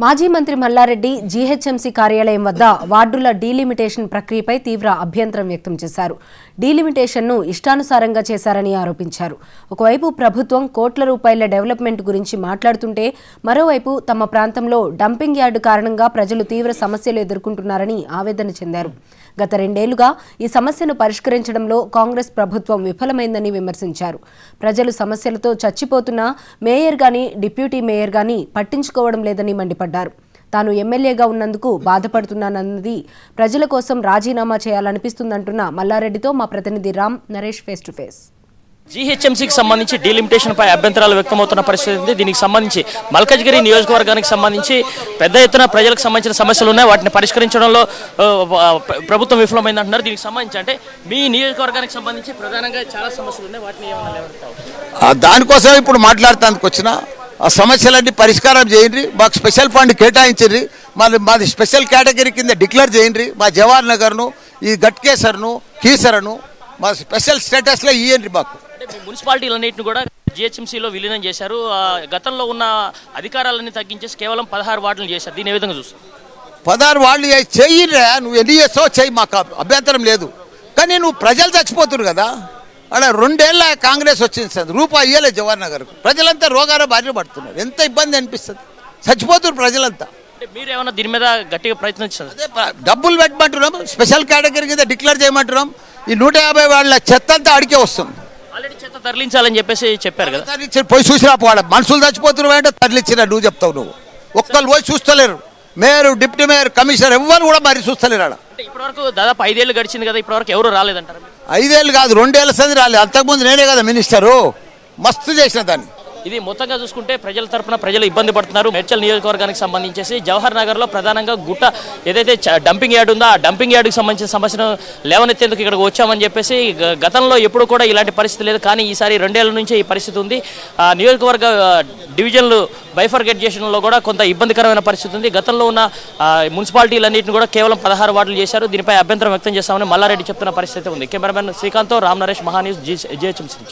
మాజీ మంత్రి మల్లారెడ్డి జీహెచ్ఎంసీ కార్యాలయం వద్ద వార్డుల డీలిమిటేషన్ ప్రక్రియపై తీవ్ర అభ్యంతరం వ్యక్తం చేశారు. డీలిమిటేషన్ను ఇష్టానుసారంగా చేశారని ఆరోపించారు. ఒకవైపు ప్రభుత్వం కోట్ల రూపాయల డెవలప్మెంట్ గురించి మాట్లాడుతుంటే మరోవైపు తమ ప్రాంతంలో డంపింగ్ యార్డు కారణంగా ప్రజలు తీవ్ర సమస్యలు ఎదుర్కొంటున్నారని ఆవేదన చెందారు. గత 2 ఏళ్లుగా ఈ సమస్యను పరిష్కరించడంలో కాంగ్రెస్ ప్రభుత్వం విఫలమైందని విమర్శించారు. ప్రజలు సమస్యలతో చచ్చిపోతున్నా మేయర్ గాని డిప్యూటీ మేయర్ గాని పట్టించుకోవడం లేదని మండిపడ్డారు. తాను ఎమ్మెల్యేగా ఉన్నందుకు బాధపడుతున్నానన్నది ప్రజల కోసం రాజీనామా చేయాలనిపిస్తుందంటున్న మల్లారెడ్డితో మా ప్రతినిధి Ram Naresh face to face. జీహెచ్ఎంసీకి సంబంధించి డీలిమిటేషన్ పై అభ్యంతరాలు వ్యక్తమవుతున్న పరిస్థితి ఉంది. దీనికి సంబంధించి మల్కజ్గిరి నియోజకవర్గానికి సంబంధించి పెద్ద ఎత్తున ప్రజలకు సంబంధించిన సమస్యలు ఉన్నాయి. వాటిని పరిష్కరించడంలో ప్రభుత్వం విఫలమైందంటున్నారు. దీనికి సంబంధించి అంటే మీ నియోజకవర్గానికి సంబంధించి ప్రధానంగా చాలా సమస్యలు ఉన్నాయి. వాటిని ఏమన్నా లేవనెత్తారు? దానికోసం ఇప్పుడు మాట్లాడటానికి వచ్చిన ఆ సమస్యలన్నీ పరిష్కారం చేయండి. మాకు స్పెషల్ ఫండ్ కేటాయించండి. మాది స్పెషల్ కేటగిరీ కింద డిక్లేర్ చేయండి. మా జవహర్ నగర్ను, ఈ గట్కేసర్ను, కీసరను మా స్పెషల్ స్టేటస్లో ఇవ్వండి. మాకు మున్సిపాలిటీలన్నింటిని కూడా జీహెచ్ఎంసీలో విలీనం చేశారు. గతంలో ఉన్న అధికారాలన్నీ తగ్గించేసి కేవలం 16 వార్డులు చేశారు. దీని ఏ విధంగా చూస్తారు? 16 వార్డులు చెయ్యిరా, నువ్వు ఎన్ని చేస్తావో చెయ్యి, మాకు అభ్యంతరం లేదు. కానీ నువ్వు ప్రజలు చచ్చిపోతున్నారు కదా. అలా 2 ఏళ్ళ కాంగ్రెస్ వచ్చింది సార్, రూపాయి ఇయ్యలేదు జవహర్ నగర్కు. ప్రజలంతా రోగాల బారిన పడుతున్నారు. ఎంత ఇబ్బంది అనిపిస్తుంది, చచ్చిపోతున్నారు ప్రజలంతా. మీరేమన్నా దీని మీద గట్టిగా ప్రయత్నించారు? అదే డబ్బులు పెట్టమంటున్నాం, స్పెషల్ కేటగిరీ కింద డిక్లేర్ చేయమంటున్నాం. ఈ 150 వాళ్ళ చెత్త అంతా అడిగే వస్తుంది. ఆల్రెడీ చెత్త తరలించాలని చెప్పేసి చెప్పారు కదా. పోయి చూసినా పోవాడ మనుషులు చచ్చిపోతున్నారు అంటే తరలిచ్చిన నువ్వు చెప్తావు. నువ్వు ఒక్కరు పోయి చూస్తలేరు. మేయర్, డిప్యూటీ మేయర్, కమిషనర్ ఎవ్వరు కూడా మరి చూస్తలేరు. ఆడ ఇప్పటివరకు దాదాపు 5 ఏళ్ళు గడిచింది కదా, ఇప్పటివరకు ఎవరు రాలేదంటారు? 5 ఏళ్ళు కాదు, 2 ఏళ్ళ సంది రాలేదు. అంతకుముందు నేనే కదా మినిస్టరు, మస్తు చేసిన దాన్ని. ఇది మొత్తంగా చూసుకుంటే ప్రజల తరపున ప్రజలు ఇబ్బంది పడుతున్నారు. మేడ్చల్ నియోజకవర్గానికి సంబంధించేసి జవహర్ నగర్లో ప్రధానంగా గుట్ట ఏదైతే డంపింగ్ యార్డు ఉందో ఆ డంపింగ్ యార్డుకి సంబంధించిన సమస్యను లేవనెత్తేందుకు ఇక్కడికి వచ్చామని చెప్పేసి గతంలో ఎప్పుడు కూడా ఇలాంటి పరిస్థితి లేదు. కానీ ఈసారి 2 ఏళ్ల నుంచే ఈ పరిస్థితి ఉంది. నియోజకవర్గ డివిజన్లు బైఫర్గేషన్లో కూడా కొంత ఇబ్బందికరమైన పరిస్థితి ఉంది. గతంలో ఉన్న మున్సిపాలిటీలన్నింటిని కూడా కేవలం 16 వార్డులు చేశారు. దీనిపై అభ్యంతరం వ్యక్తం చేస్తామని మల్లారెడ్డి చెప్తున్న పరిస్థితి ఉంది. కెమెరామెన్ శ్రీకాంత్తో రామ్ నరేష్, మహాన్యూస్, జీహెచ్ఎంసీ.